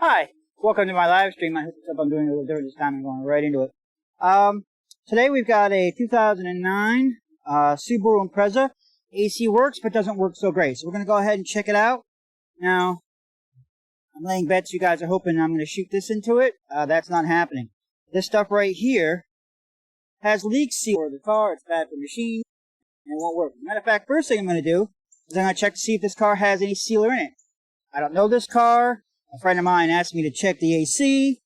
Hi, welcome to my live stream. I hope I'm doing a little different this time. I'm going right into it. Today we've got a 2009 Subaru Impreza. AC works, but doesn't work so great. So we're going to go ahead and check it out. Now, I'm laying bets you guys are hoping I'm going to shoot this into it. That's not happening. This stuff right here has leak seal for the car. It's bad for the machine, and it won't work. Matter of fact, first thing I'm going to do is I'm going to check to see if this car has any sealer in it. I don't know this car. A friend of mine asked me to check the AC.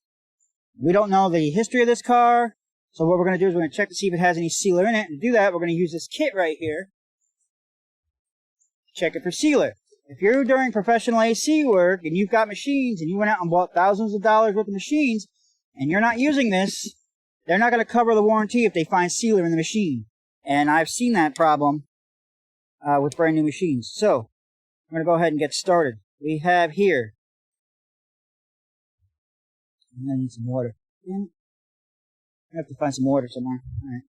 We don't know the history of this car. So what we're going to do is we're going to check to see if it has any sealer in it. And to do that, we're going to use this kit right here. Check it for sealer. If you're doing professional AC work and you've got machines and you went out and bought thousands of dollars worth of machines and you're not using this, they're not going to cover the warranty if they find sealer in the machine. And I've seen that problem with brand new machines. So I'm going to go ahead and get started. We have here, and I need some water. I have to find some water somewhere. Alright.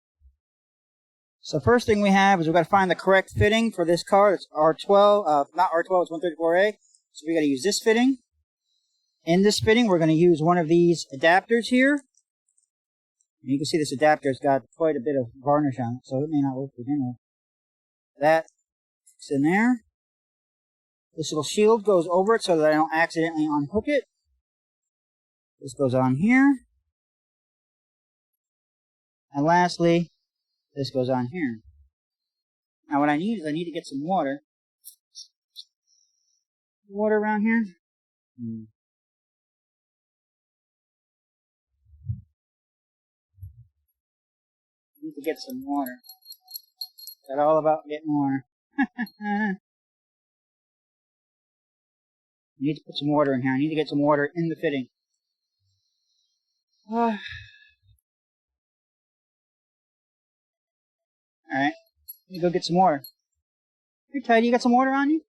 So first thing we have is we've got to find the correct fitting for this car. It's R12, not R12, it's 134A. So we got to use this fitting. In this fitting, we're going to use one of these adapters here. And you can see this adapter's got quite a bit of varnish on it, so it may not work to begin with. That's in there. This little shield goes over it so that I don't accidentally unhook it. This goes on here. And lastly, this goes on here. Now what I need is I need to get some water. Water around here? Need to get some water. It's all about getting water. I need to put some water in here. I need to get some water in the fitting. Alright. Let me go get some water. Hey, Tidy, you got some water on you?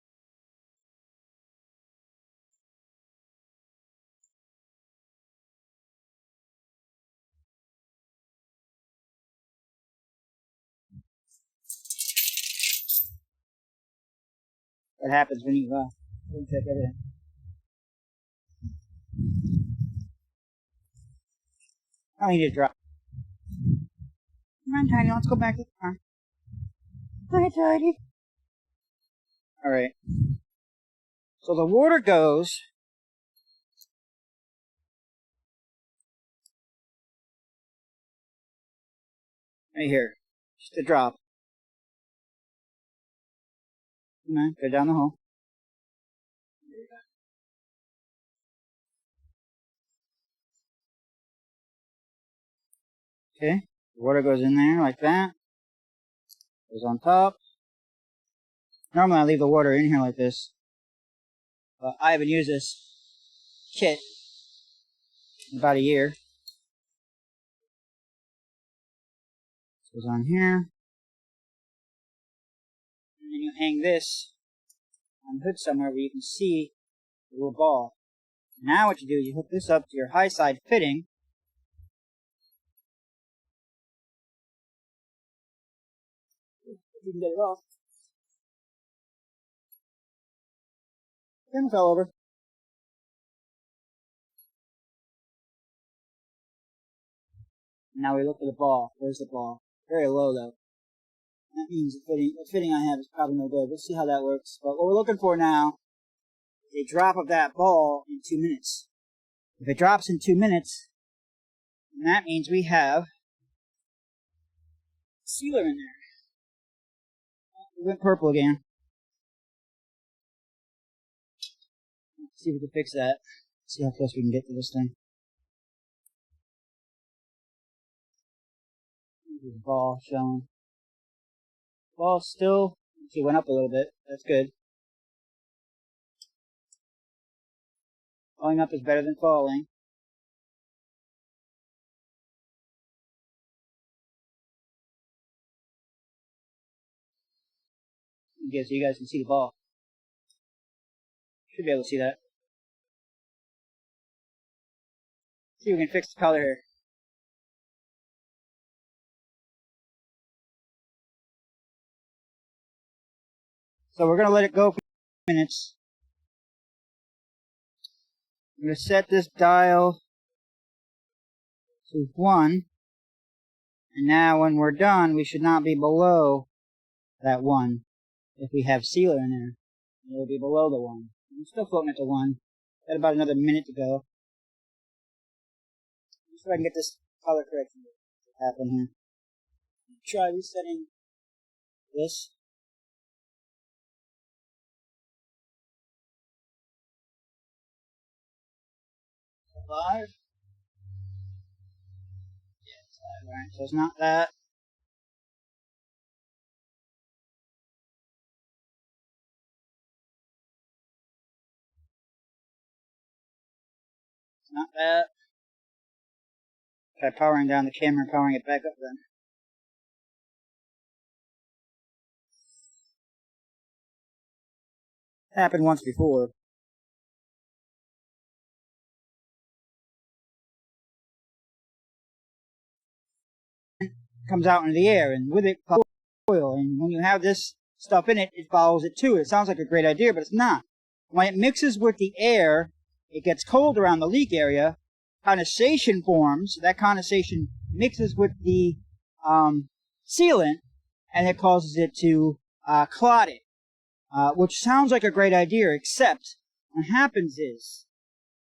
What happens when you check everything. I need to drop. Come on, Tidy, let's go back to the car. Hi, Tidy. Alright. So the water goes right here. Just a drop. Come on, go down the hole. Okay. The water goes in there like that. Goes on top. Normally I leave the water in here like this. But I haven't used this kit in about a year. This goes on here. And then you hang this on the hood somewhere where you can see the little ball. Now what you do is you hook this up to your high side fitting. You can get it off. Then it fell over. Now we look at the ball. Where's the ball? Very low though. That means the fitting I have is probably no good. Let's see how that works. But what we're looking for now is a drop of that ball in 2 minutes. If it drops in 2 minutes, then that means we have sealer in there. It went purple again. Let's see if we can fix that. See how close we can get to this thing. There's the ball showing. Ball still, actually went up a little bit. That's good. Falling up is better than falling. Okay, so you guys can see the ball. Should be able to see that. See if we can fix the color here. So we're going to let it go for minutes. I'm going to set this dial to 1. And now when we're done, we should not be below that 1. If we have sealer in there, it'll be below the 1. I'm still floating at the 1. Got about another minute to go. Just so I can get this color correction to happen here. Try resetting this. Live. Yeah, it's live. Alright, so it's not that. It's not that. Try powering down the camera and powering it back up then. Happened once before. Comes out into the air, and with it oil. And when you have this stuff in it, it follows it too. It sounds like a great idea, but it's not. When it mixes with the air, it gets cold around the leak area. Condensation forms. That condensation mixes with the sealant, and it causes it to clot it. Which sounds like a great idea, except what happens is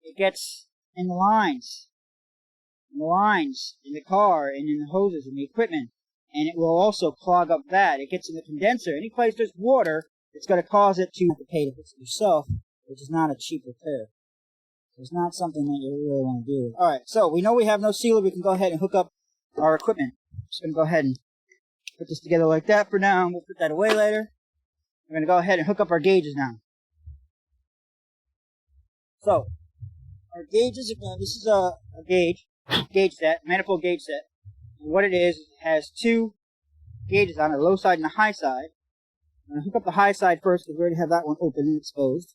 it gets in the lines. In the car, and in the hoses, and the equipment, and it will also clog up that. It gets in the condenser. Any place there's water, it's going to cause it to pay to fix it yourself, which is not a cheap repair. It's not something that you really want to do. Alright, so we know we have no sealer. We can go ahead and hook up our equipment. I'm just going to go ahead and put this together like that for now, and we'll put that away later. We're going to go ahead and hook up our gauges now. So, our gauges, this is a gauge set, manifold gauge set. And what it is, it has 2 gauges on it, the low side and the high side. I'm going to hook up the high side first because we already have that one open and exposed.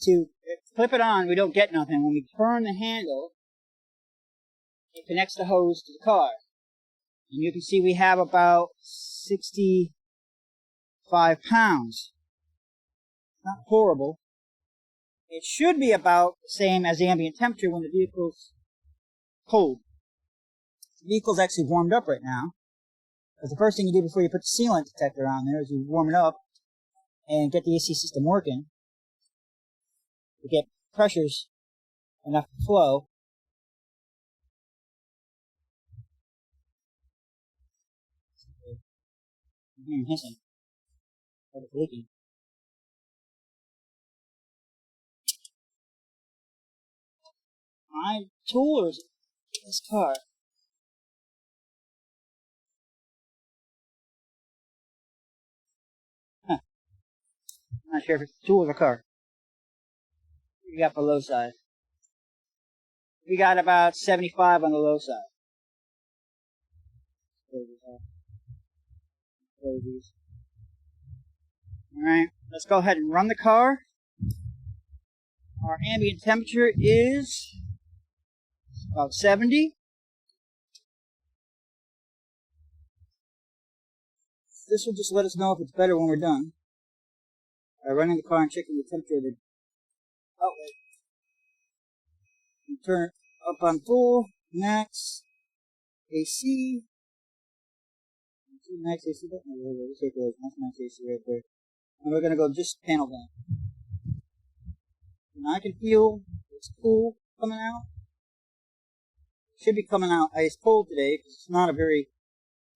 To clip it on, we don't get nothing. When we turn the handle, it connects the hose to the car. And you can see we have about 65 pounds. Not horrible. It should be about the same as the ambient temperature when the vehicle's cold. The vehicle's actually warmed up right now. Because the first thing you do before you put the sealant detector on there is you warm it up and get the AC system working. To get pressures enough to flow. I'm hearing hissing. But it's leaking. My toolers in this car. Huh. I'm not sure if it's the tool or the car. We got the low side. We got about 75 on the low side. Alright, let's go ahead and run the car. Our ambient temperature is about 70. This will just let us know if it's better when we're done. By running the car and checking the temperature of the outlet. Turn it up on full, max, AC. Max AC button. That's max AC right there. And we're going to go just panel down. And I can feel it's cool coming out. It should be coming out ice cold today because it's not a very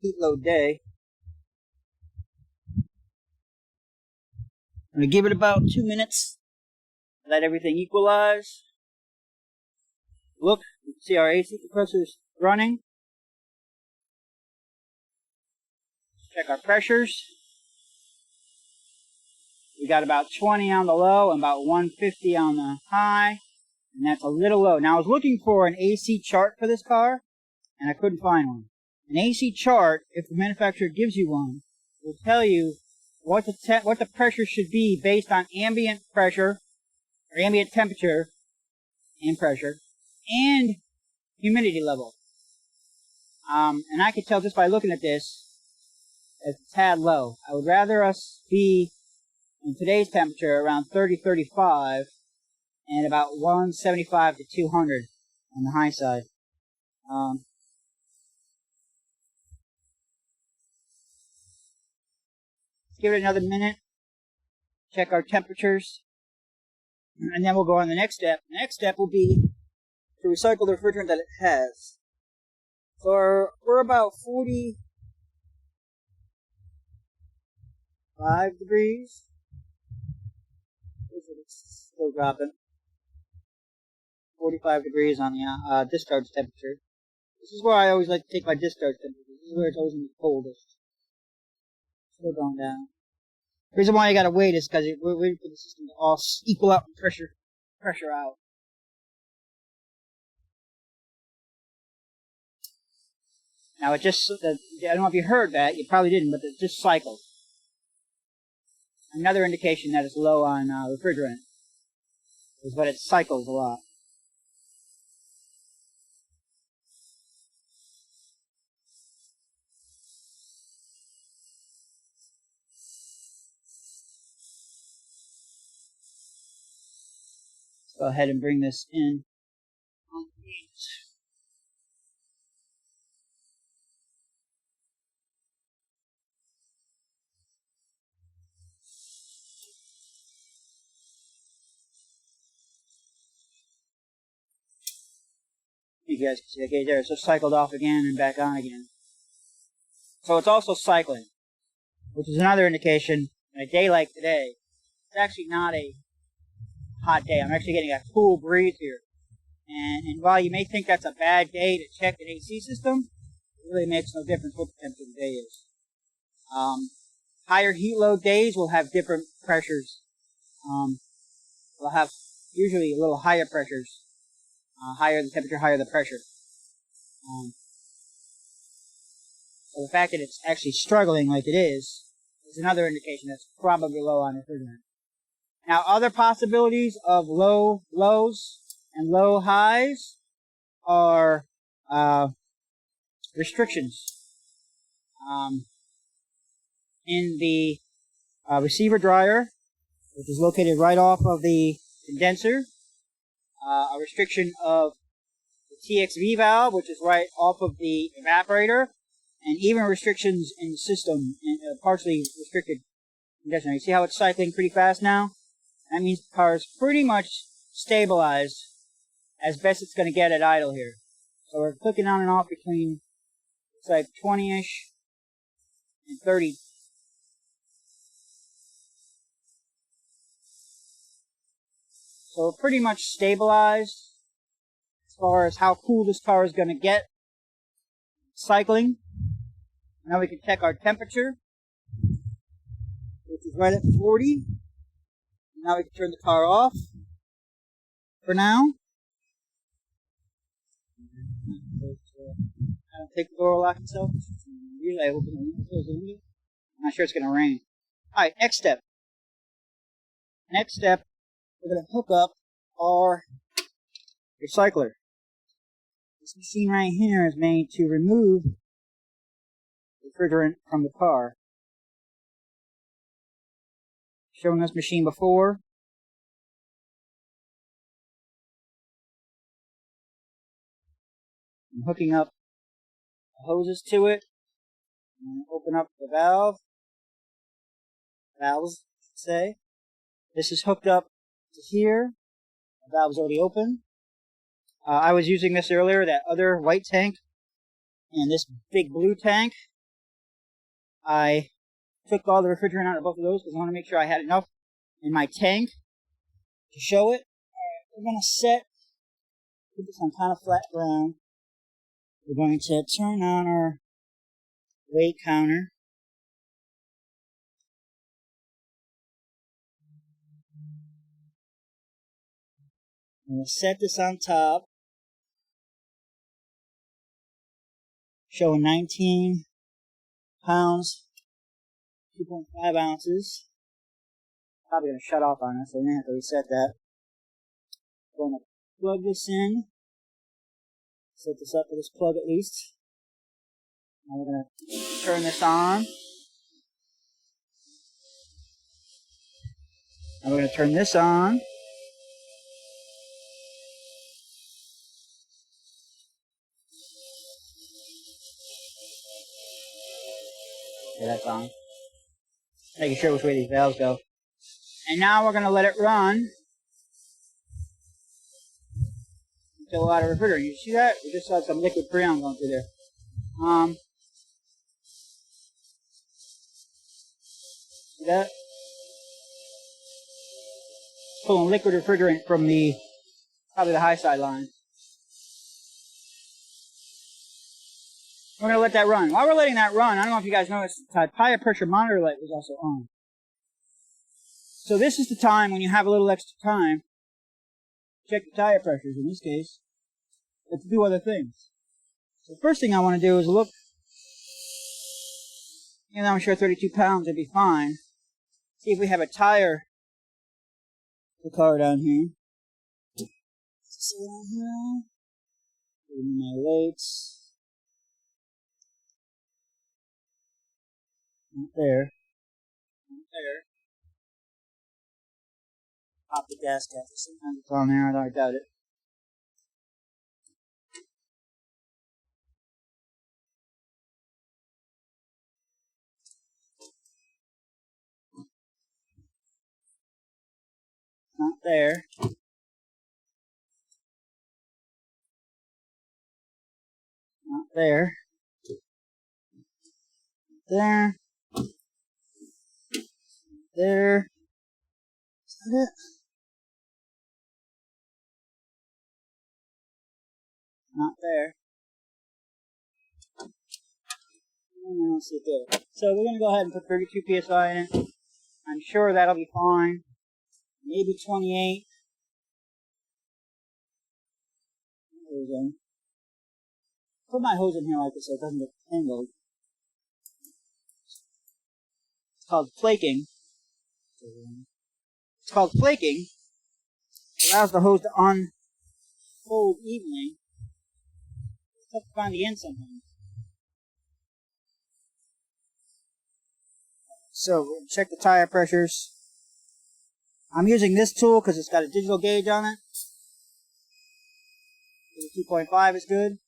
heat load day. I'm going to give it about 2 minutes. Let everything equalize. Look, you can see our AC compressor is running. Check our pressures. We got about 20 on the low and about 150 on the high. And that's a little low. Now I was looking for an AC chart for this car, and I couldn't find one. An AC chart, if the manufacturer gives you one, will tell you what the pressure should be based on ambient pressure, or ambient temperature and pressure, and humidity level. And I could tell just by looking at this, it's a tad low. I would rather us be in today's temperature around 30, 35, and about 175 to 200 on the high side. Give it another minute, check our temperatures, and then we'll go on the next step. The next step will be to recycle the refrigerant that it has. So we're about 45 degrees. It's still dropping. 45 degrees on the discharge temperature. This is where I always like to take my discharge temperature. This is where it's always in the coldest. Still going down. The reason why you gotta wait is because we're waiting for the system to all equal out and pressure out. Now it just, I don't know if you heard that, you probably didn't, but it just cycled. Another indication that it's low on refrigerant is that it cycles a lot. Let's go ahead and bring this in. You guys can see, okay, there, it's just cycled off again and back on again. So it's also cycling, which is another indication, on a day like today, it's actually not a hot day. I'm actually getting a cool breeze here. And while you may think that's a bad day to check an AC system, it really makes no difference what the temperature of the day is. Higher heat load days will have different pressures. We'll have usually a little higher pressures. Higher the temperature, higher the pressure. So the fact that it's actually struggling like it is another indication that's probably low on refrigerant. Now, other possibilities of low lows and low highs are restrictions. In the receiver dryer, which is located right off of the condenser, a restriction of the TXV valve, which is right off of the evaporator, and even restrictions in the system, partially restricted condenser. You see how it's cycling pretty fast now? That means the car is pretty much stabilized as best it's going to get at idle here. So we're clicking on and off between, it's like 20-ish and 30. So we're pretty much stabilized as far as how cool this car is going to get cycling. Now we can check our temperature, which is right at 40. Now we can turn the car off for now. I don't think the door will lock itself. Usually I open the window, close the window. I'm not sure it's going to rain. Alright, next step. Next step, we're going to hook up our recycler. This machine right here is made to remove refrigerant from the car. Shown this machine before. I'm hooking up the hoses to it. And open up the valves, I should say. This is hooked up to here. The valve's already open. I was using this earlier, that other white tank, and this big blue tank. I took all the refrigerant out of both of those because I want to make sure I had enough in my tank to show it. Alright, we're going to put this on kind of flat ground. We're going to turn on our weight counter. I'm going to set this on top, showing 19 pounds, 2.5 ounces. Probably going to shut off on us, so I'm going to have to reset that. I'm going to plug this in, set this up with this plug at least. Now we're going to turn this on. Now we're going to turn this on. Okay, that's on. Making sure which way these valves go. And now we're going to let it run until a lot of refrigerant. You see that? We just saw some liquid freon going through there. See that? Pulling liquid refrigerant from probably the high side line. We're going to let that run. While we're letting that run, I don't know if you guys noticed, the tire pressure monitor light was also on. So this is the time when you have a little extra time, check the tire pressures in this case, but to do other things. So the first thing I want to do is look, I'm sure 32 pounds would be fine. See if we have a tire for the car down here. So down here, give me my weights. Not there. Not there. Pop the gas cap. Sometimes it's on there, I doubt it. Not there. Not there. There. There. Is that it? Not there. I don't see it there. So we're going to go ahead and put 32 psi in it. I'm sure that'll be fine. Maybe 28. There we go. Put my hose in here like this so it doesn't get tangled. It's called flaking. It's called flaking. It allows the hose to unfold evenly. It's tough to find the end sometimes. So we'll check the tire pressures. I'm using this tool because it's got a digital gauge on it. 2.5 is good.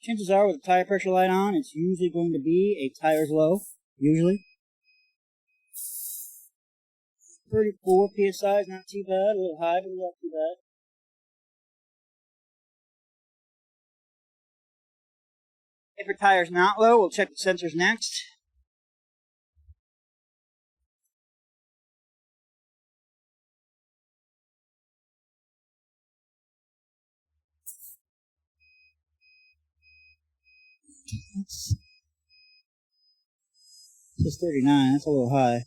Chances are with the tire pressure light on, it's usually going to be a tires low. Usually. 34 psi is not too bad. A little high, but not too bad. If your tire's not low, we'll check the sensors next. It's 39. That's a little high.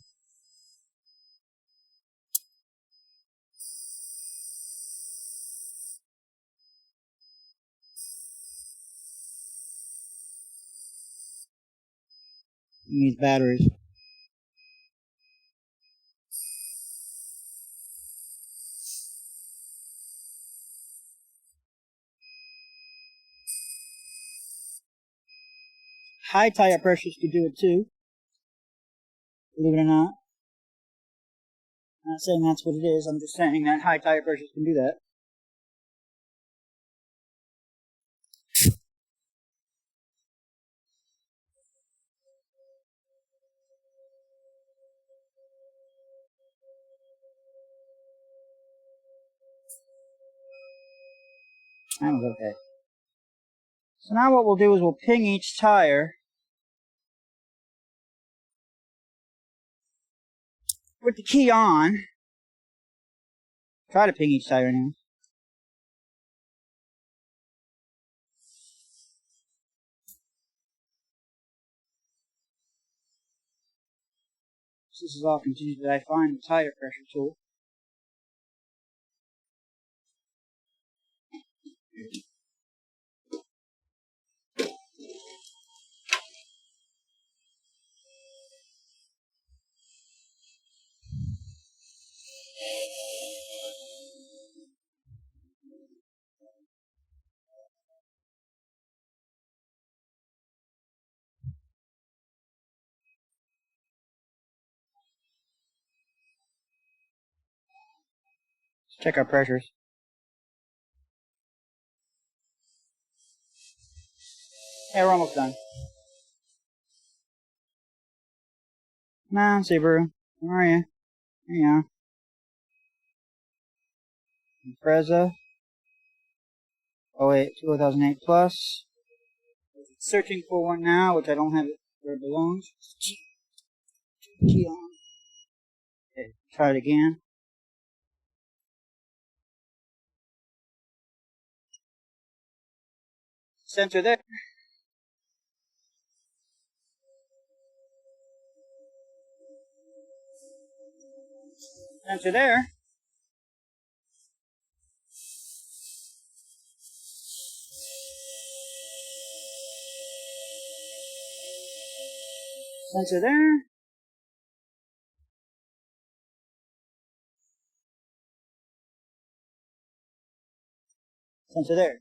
It needs batteries. High tire pressures can do it too. Believe it or not. I'm not saying that's what it is. I'm just saying that high tire pressures can do that. That was okay. So now what we'll do is we'll ping each tire with the key on. Try to ping each tire now. This is all continued that I find the tire pressure tool. Let's check our pressures. Yeah, we're almost done. Come on, Subaru. Where are you? There you are. Impreza. Oh wait, 2008 plus. Searching for one now, which I don't have it where it belongs. G on. Okay, try it again. Sensor there. Sensor there. Sensor there. Sensor there.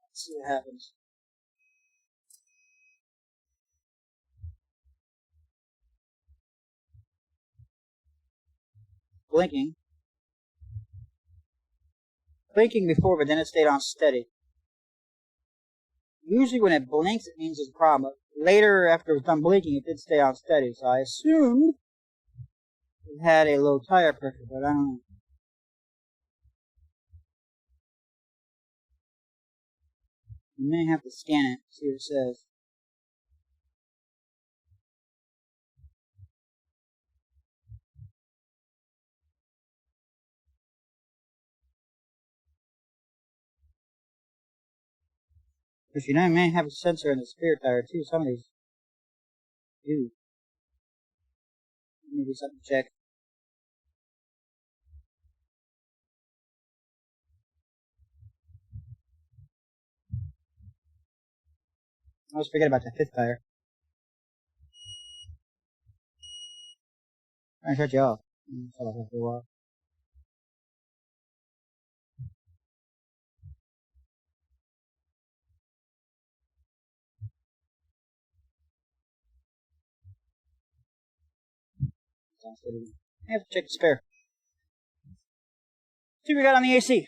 Let's see what happens. Blinking. Blinking before, but then it stayed on steady. Usually when it blinks, it means there's a problem. But later, after it was done blinking, it did stay on steady. So I assumed it had a low tire pressure, but I don't know. You may have to scan it, see what it says. Because you know, you may have a sensor in the spare tire too. Some of these do. Maybe something to check. I always forget about the fifth tire. I'm trying to shut you off. Shut off after a while. I have to check the spare. See what we got on the AC.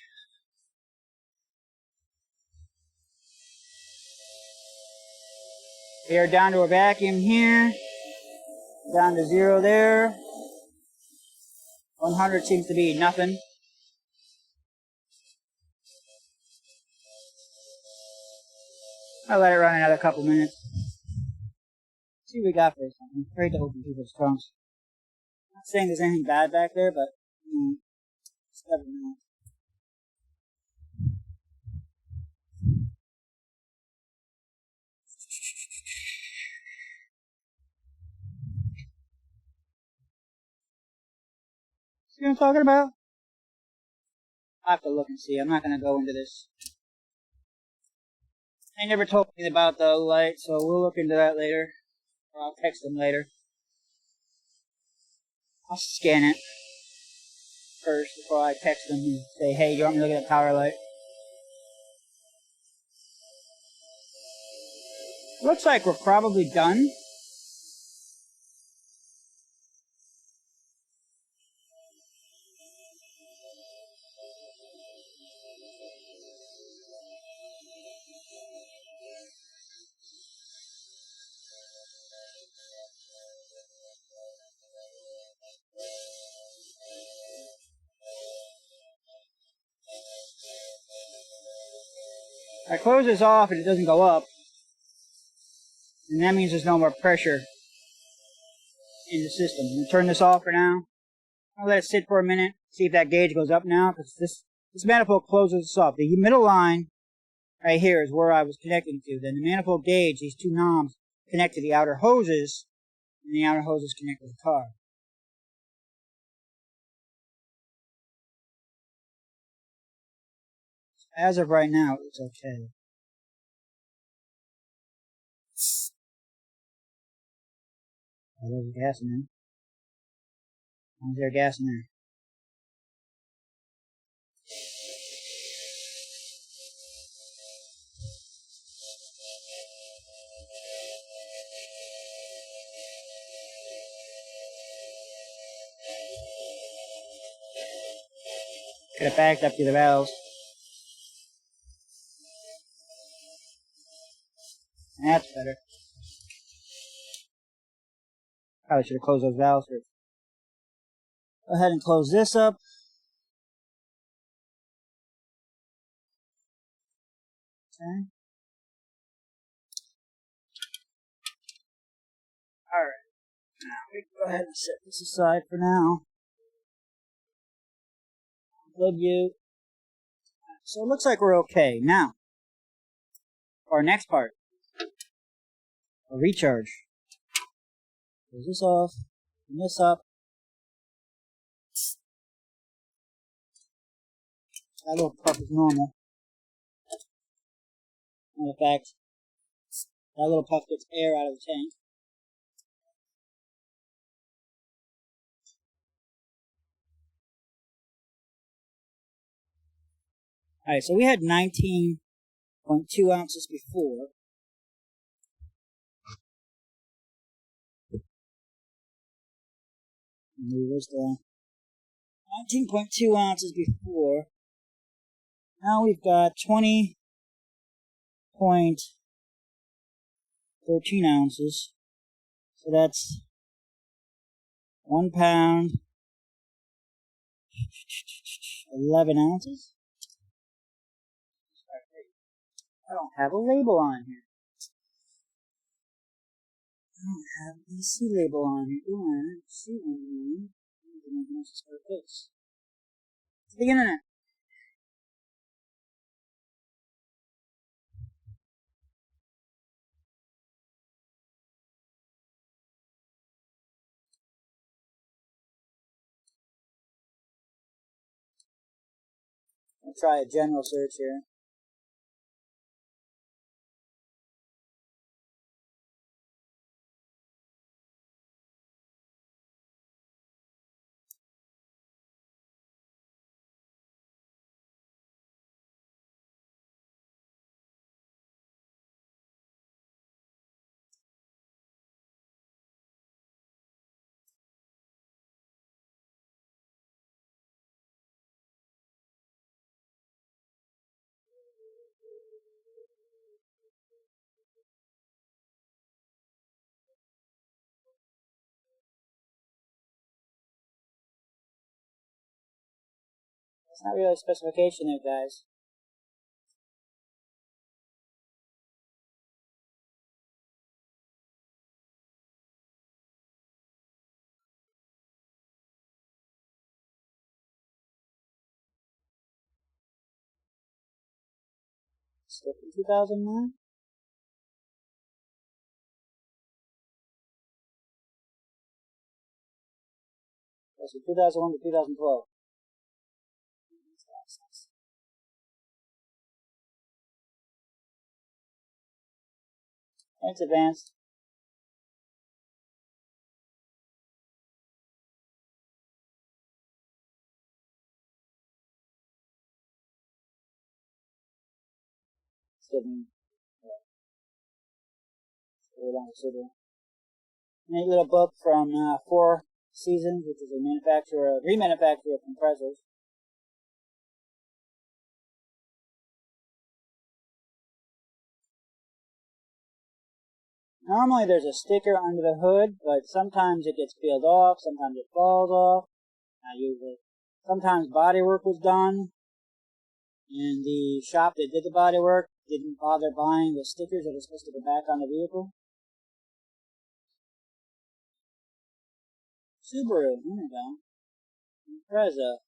We are down to a vacuum here. Down to 0 there. 100 seems to be nothing. I'll let it run another couple minutes. See what we got first. I'm afraid to open people's trunks. I'm not saying there's anything bad back there, but just never know. See what I'm talking about? I have to look and see. I'm not going to go into this. They never told me about the light, so we'll look into that later. Or I'll text them later. I'll scan it first before I text them and say, hey, you want me to look at the power light? Looks like we're probably done. I close this off and it doesn't go up. And that means there's no more pressure in the system. I'm going to turn this off for now. I'll let it sit for a minute, see if that gauge goes up now, because this manifold closes this off. The middle line right here is where I was connecting to. Then the manifold gauge, these two knobs, connect to the outer hoses, and the outer hoses connect to the car. As of right now, it's okay. Oh, there's gas in there. Why is there gas in there? Get it backed up to the valves. That's better. Probably should have closed those valves first. Go ahead and close this up. Okay. Alright. Now we can go ahead and set this aside for now. Plug you. So it looks like we're okay. Now, for our next part, a recharge. Close this off, turn this up. That little puff is normal. Matter of fact, that little puff gets air out of the tank. Alright, so we had 19.2 ounces before. Where's the 19.2 ounces before? Now we've got 20.13 ounces. So that's 1 pound, 11 ounces. I don't have a label on here. I don't have an EC label on here, do I? See one here. Let's start this. To the internet. I'll try a general search here. It's not really a specification there, guys. Still in 2009? That's from 2001 to 2012. It's advanced. Still being neat little book from Four Seasons, which is a remanufacturer of compressors. Normally there's a sticker under the hood, but sometimes it gets peeled off, sometimes it falls off. Not usually. Sometimes body work was done, and the shop that did the body work didn't bother buying the stickers that are supposed to go back on the vehicle. Subaru, there we go. Impreza.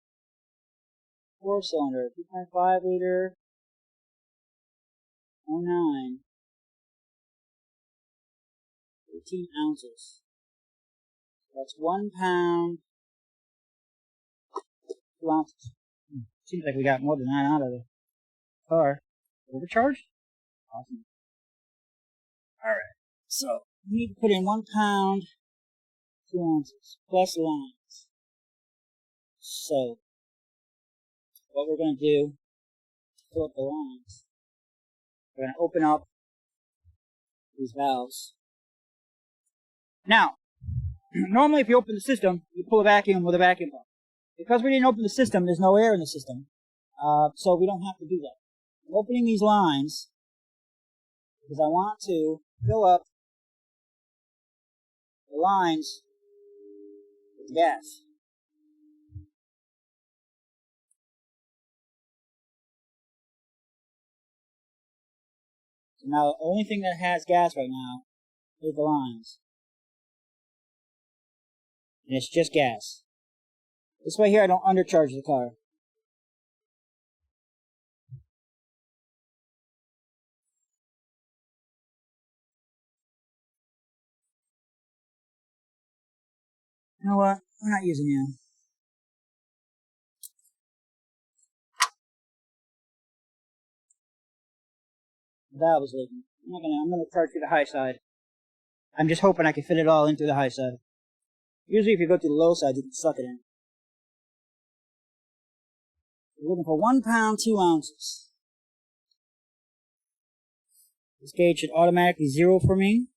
4-cylinder, 2.5 liter, 09. 18 ounces. That's 1 pound, 2 ounces. Seems like we got more than that out of the car. Overcharged? Awesome. Alright, so we need to put in 1 pound, 2 ounces, plus lines. So, what we're going to do to fill up the lines, we're going to open up these valves. Now, normally if you open the system, you pull a vacuum with a vacuum pump. Because we didn't open the system, there's no air in the system. So we don't have to do that. I'm opening these lines because I want to fill up the lines with gas. So now the only thing that has gas right now is the lines. And it's just gas. This way here I don't undercharge the car. You know what? We're not using you. The valve is leaking. I'm gonna charge through the high side. I'm just hoping I can fit it all into the high side. Usually if you go to the low side, you can suck it in. We're looking for 1 pound, 2 ounces. This gauge should automatically zero for me.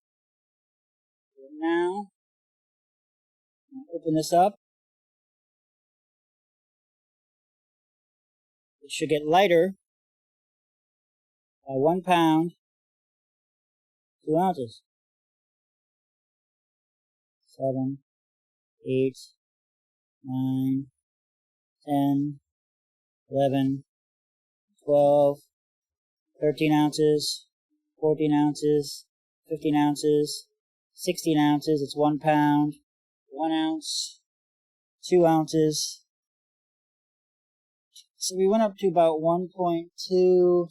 So now, I'll open this up. It should get lighter by 1 pound, 2 ounces. 7, 8, 9, 10, 11, 12, 13 ounces, 14 ounces, 15 ounces, 16 ounces. It's 1 pound, 1 ounce, 2 ounces. So we went up to about 1.22.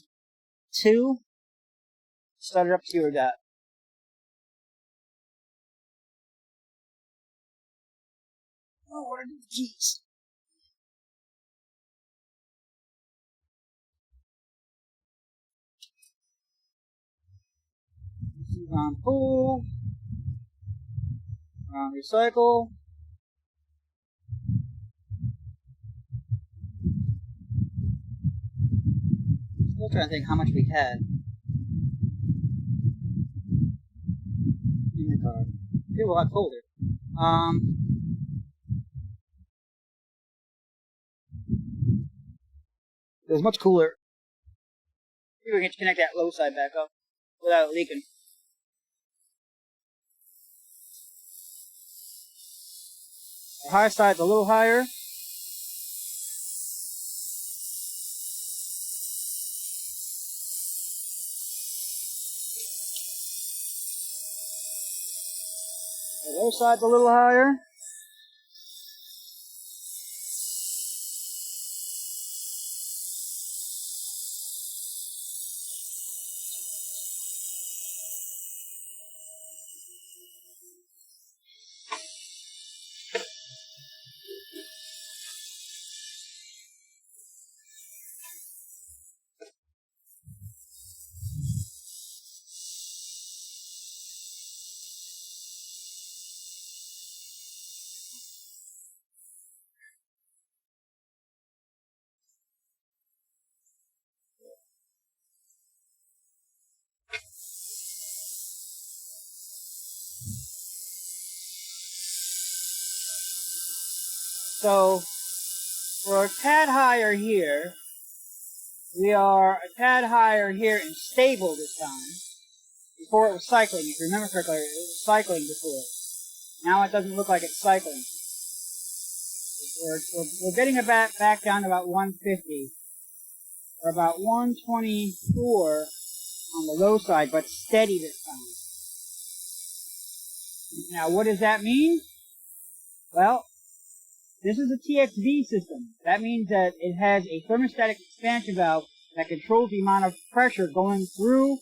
Started up to see where we got. Oh, what are these keys? This is on pool. On recycle. Still trying to think how much we had in the car. Maybe a lot colder. It was much cooler. Maybe we can connect that low side back up without it leaking. The high side's a little higher. The low side's a little higher. So, we're a tad higher here. We are a tad higher here in stable this time. Before it was cycling. If you remember correctly, it was cycling before. Now it doesn't look like it's cycling. We're getting it back down to about 150. Or about 124 on the low side, but steady this time. Now, what does that mean? Well, this is a TXV system. That means that it has a thermostatic expansion valve that controls the amount of pressure going through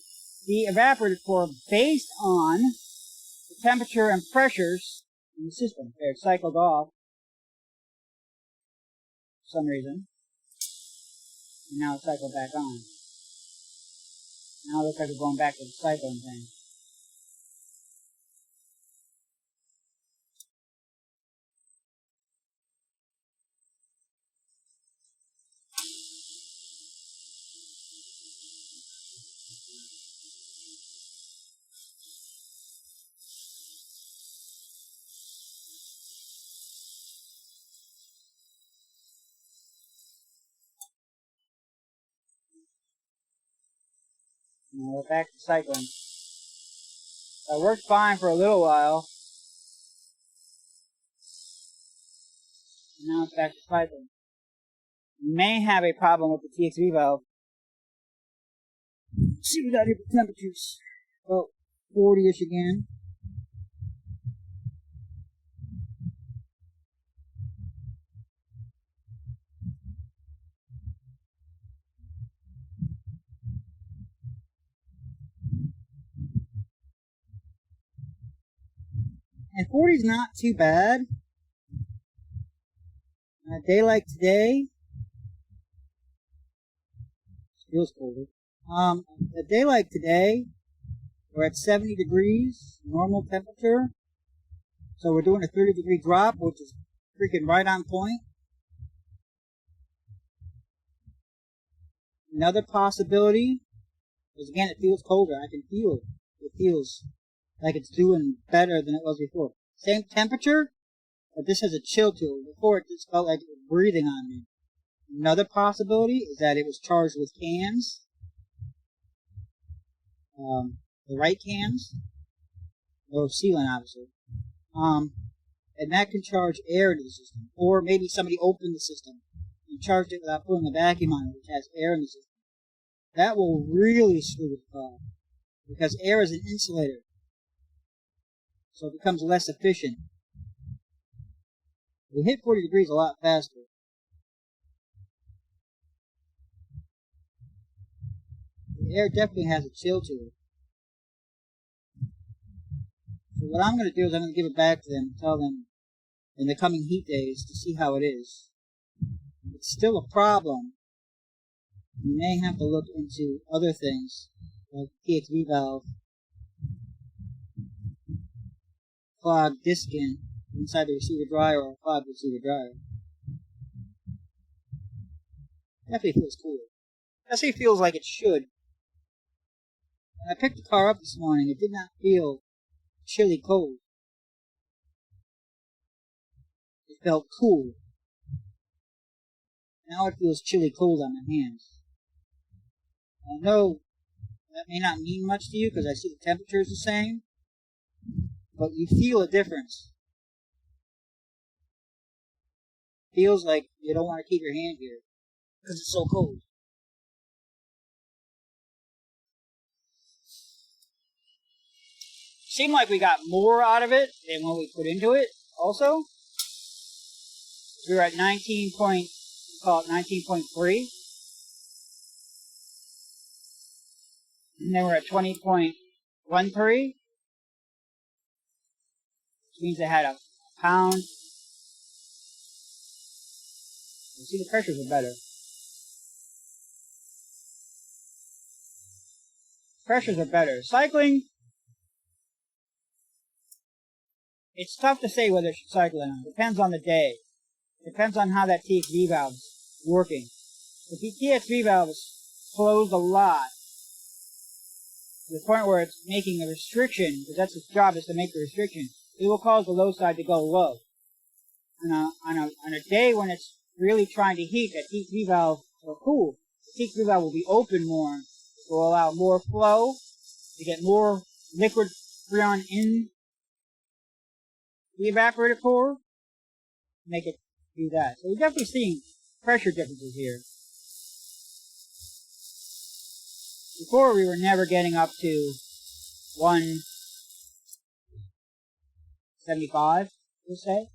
the evaporator core based on the temperature and pressures in the system. There, it's cycled off for some reason. And now it's cycled back on. Now it looks like we're going back to the cycling thing. Now we're back to cycling. It worked fine for a little while. And now it's back to cycling. You may have a problem with the TXV valve. Let's see what we got here for temperatures. About 40-ish again. And 40 is not too bad. On a day like today, it feels colder. A day like today, we're at 70 degrees, normal temperature. So we're doing a 30-degree drop, which is freaking right on point. Another possibility is, again, it feels colder. I can feel it. It feels like it's doing better than it was before. Same temperature, but this has a chill to it. Before, it just felt like it was breathing on me. Another possibility is that it was charged with cans. The right cans. No sealant, obviously. And that can charge air into the system. Or maybe somebody opened the system and charged it without putting a vacuum on it, which has air in the system. That will really screw with the car. Because air is an insulator. So it becomes less efficient. We hit 40 degrees a lot faster. The air definitely has a chill to it. So what I'm going to do is I'm going to give it back to them and tell them in the coming heat days to see how it is. If it's still a problem, you may have to look into other things like TXV valve, clogged disc inside the receiver dryer, or a clogged receiver dryer. Definitely feels cooler. Definitely feels like it should. When I picked the car up this morning, it did not feel chilly cold. It felt cool. Now it feels chilly cold on my hands. I know that may not mean much to you because I see the temperature is the same, but you feel a difference. It feels like you don't want to keep your hand here because it's so cold. Seemed like we got more out of it than what we put into it also. We were at 19.3. And then we're at 20.13. Which means they had a pound. You see the pressures are better. Pressures are better. Cycling, it's tough to say whether it should cycle or not. Depends on the day. Depends on how that TXV valve's working. If the TXV valve is closed a lot, to the point where it's making a restriction, because that's its job, is to make the restriction, it will cause the low side to go low. On a day when it's really trying to heat, that TXV valve will cool. The TXV valve will be open more, it will allow more flow, to get more liquid freon in the evaporator core, make it do that. So we're definitely seeing pressure differences here. Before we were never getting up to 175, let's say.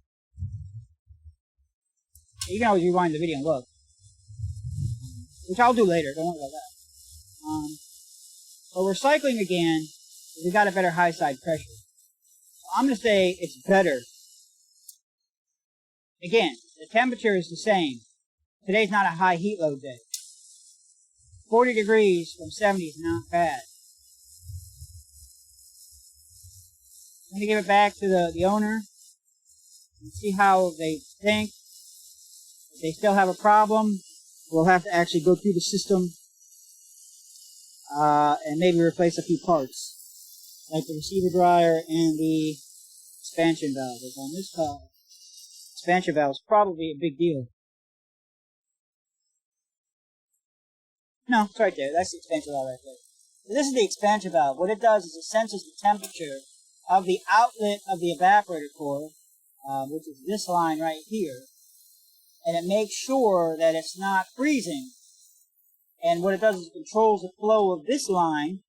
You can always rewind the video and look. Which I'll do later, don't worry about that. But we're cycling again, we got a better high side pressure. So I'm going to say it's better. Again, the temperature is the same. Today's not a high heat load day. 40 degrees from 70 is not bad. I'm going to give it back to the owner and see how they think. If they still have a problem, we'll have to actually go through the system and maybe replace a few parts, like the receiver dryer and the expansion valve. Because on this car, expansion valve is probably a big deal. No, it's right there. That's the expansion valve right there. So this is the expansion valve. What it does is it senses the temperature of the outlet of the evaporator core, which is this line right here, and it makes sure that it's not freezing. And what it does is it controls the flow of this line.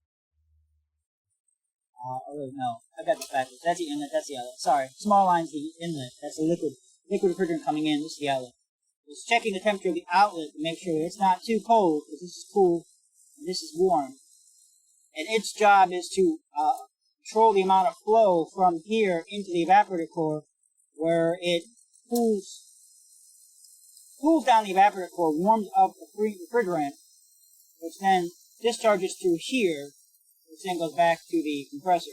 Oh, wait, no, I got this backwards. That's the inlet, that's the outlet. Sorry, small line's the inlet. That's the liquid refrigerant coming in. This is the outlet. It's checking the temperature of the outlet to make sure it's not too cold, because this is cool and this is warm. And its job is to control the amount of flow from here into the evaporator core, where it cools down the evaporator core, warms up the free refrigerant, which then discharges through here, which then goes back to the compressor.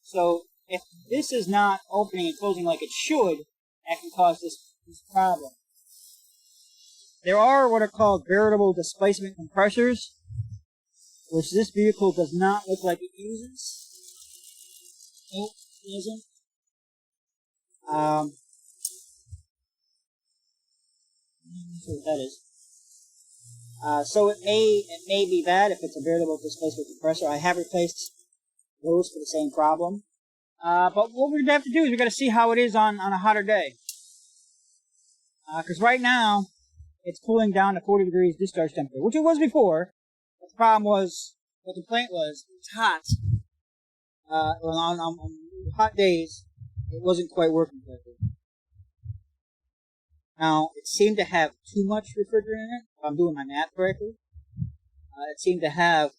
So if this is not opening and closing like it should, that can cause this problem. There are what are called variable displacement compressors, which this vehicle does not look like it uses. It doesn't. Let's see what that is. So it may be bad if it's a variable displacement compressor. I have replaced those for the same problem. But what we're going to have to do is we're going to see how it is on a hotter day. Because right now, it's cooling down to 40 degrees discharge temperature, which it was before. But the problem was, the complaint was, it's hot. On hot days, it wasn't quite working correctly. Now, it seemed to have too much refrigerant in it, if I'm doing my math correctly. It seemed to have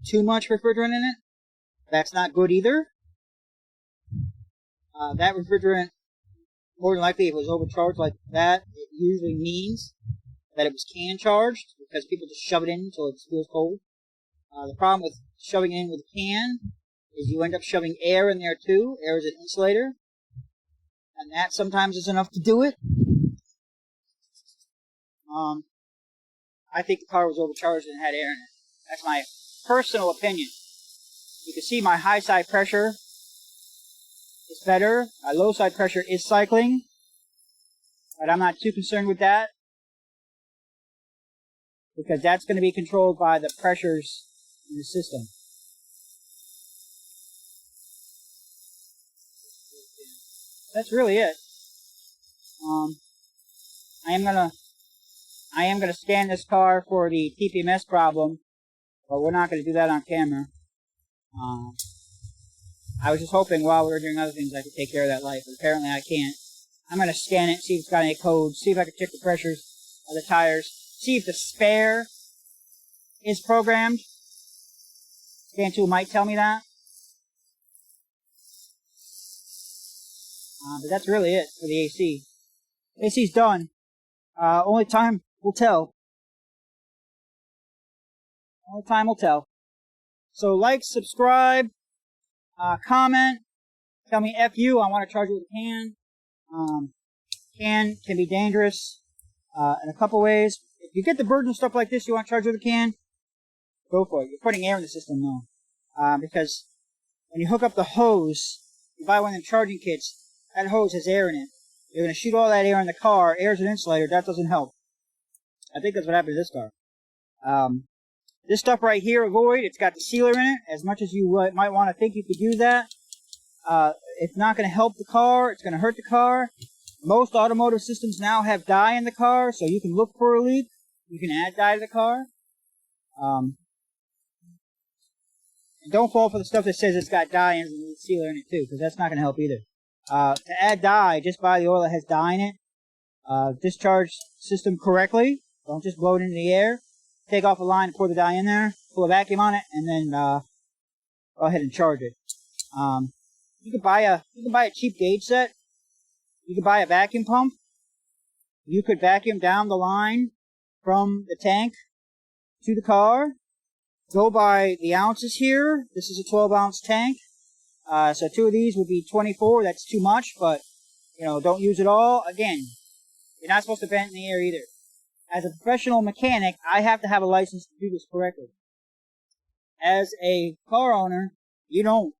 too much refrigerant in it. That's not good either. That refrigerant, more than likely, if it was overcharged like that, it usually means that it was can charged, because people just shove it in until it feels cold. The problem with shoving it in with a can is you end up shoving air in there too. Air is an insulator, and that sometimes is enough to do it. I think the car was overcharged and had air in it. That's my personal opinion. You can see my high side pressure is better. My low side pressure is cycling, but I'm not too concerned with that, because that's going to be controlled by the pressures in the system. That's really it. I am gonna scan this car for the TPMS problem, but we're not gonna do that on camera. I was just hoping while we were doing other things I could take care of that light, but apparently I can't. I'm gonna scan it, see if it's got any codes, see if I can check the pressures of the tires, see if the spare is programmed. Scan tool might tell me that. But that's really it for the AC. AC's done. Only time will tell. Only time will tell. So like, subscribe, comment, tell me F you, I want to charge it with a can. Can be dangerous in a couple ways. If you get the burden stuff like this, you want to charge it with a can, go for it. You're putting air in the system though. Because when you hook up the hose, you buy one of them charging kits, that hose has air in it. You're going to shoot all that air in the car. Air's an insulator. That doesn't help. I think that's what happened to this car. This stuff right here, avoid. It's got the sealer in it. As much as you might want to think you could use that, it's not going to help the car. It's going to hurt the car. Most automotive systems now have dye in the car, so you can look for a leak. You can add dye to the car. And don't fall for the stuff that says it's got dye and the sealer in it too, because that's not going to help either. To add dye, just buy the oil that has dye in it. Discharge system correctly. Don't just blow it into the air. Take off a line and pour the dye in there. Pull a vacuum on it, and then go ahead and charge it. You can buy a cheap gauge set. You can buy a vacuum pump. You could vacuum down the line from the tank to the car. Go by the ounces here. This is a 12-ounce tank. So 2 of these would be 24. That's too much, but, don't use it all. Again, you're not supposed to vent in the air either. As a professional mechanic, I have to have a license to do this correctly. As a car owner, you don't.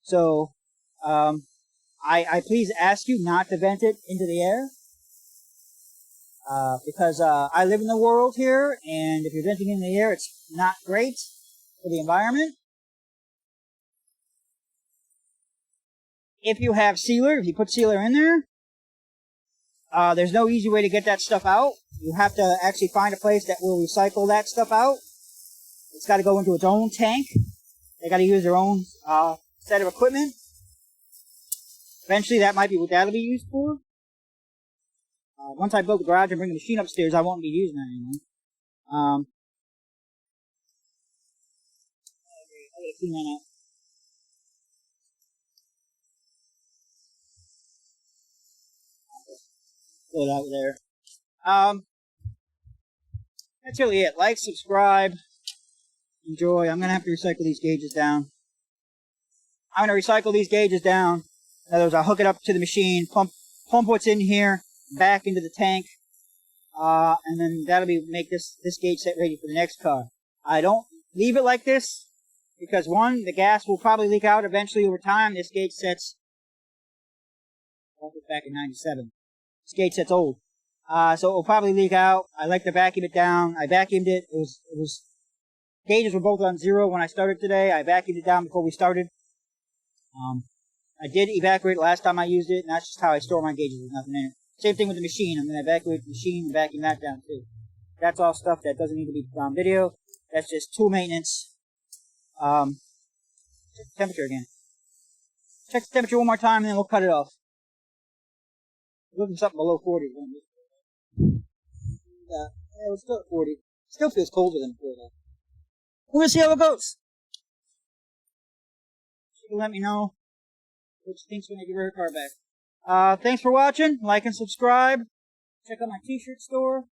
So, I please ask you not to vent it into the air. because I live in the world here, and if you're venting in the air, it's not great for the environment. If you have sealer, if you put sealer in there, there's no easy way to get that stuff out. You have to actually find a place that will recycle that stuff out. It's got to go into its own tank. They got to use their own set of equipment. Eventually, that might be what that'll be used for. Once I build the garage and bring the machine upstairs, I won't be using that anymore. I gotta clean that out. Pull it out there. That's really it. Like, subscribe, enjoy. I'm gonna have to recycle these gauges down. I'm gonna recycle these gauges down. In other words, I'll hook it up to the machine, pump what's in here back into the tank, and then that'll make this gauge set ready for the next car. I don't leave it like this because one, the gas will probably leak out eventually over time. This gauge set's back in '97. This gauge set's old. So it will probably leak out. I like to vacuum it down. I vacuumed it. It was gauges were both on 0 when I started today. I vacuumed it down before we started. I did evacuate last time I used it, and that's just how I store my gauges with nothing in it. Same thing with the machine. I'm going to evacuate the machine and vacuum that down too. That's all stuff that doesn't need to be put on video. That's just tool maintenance. Check the temperature again. Check the temperature one more time, and then we'll cut it off. Looking something below 40. Yeah, it's still at 40. Still feels colder than before though. We're gonna see how it goes. You can let me know what you think's when I give her car back. Thanks for watching. Like and subscribe. Check out my t-shirt store.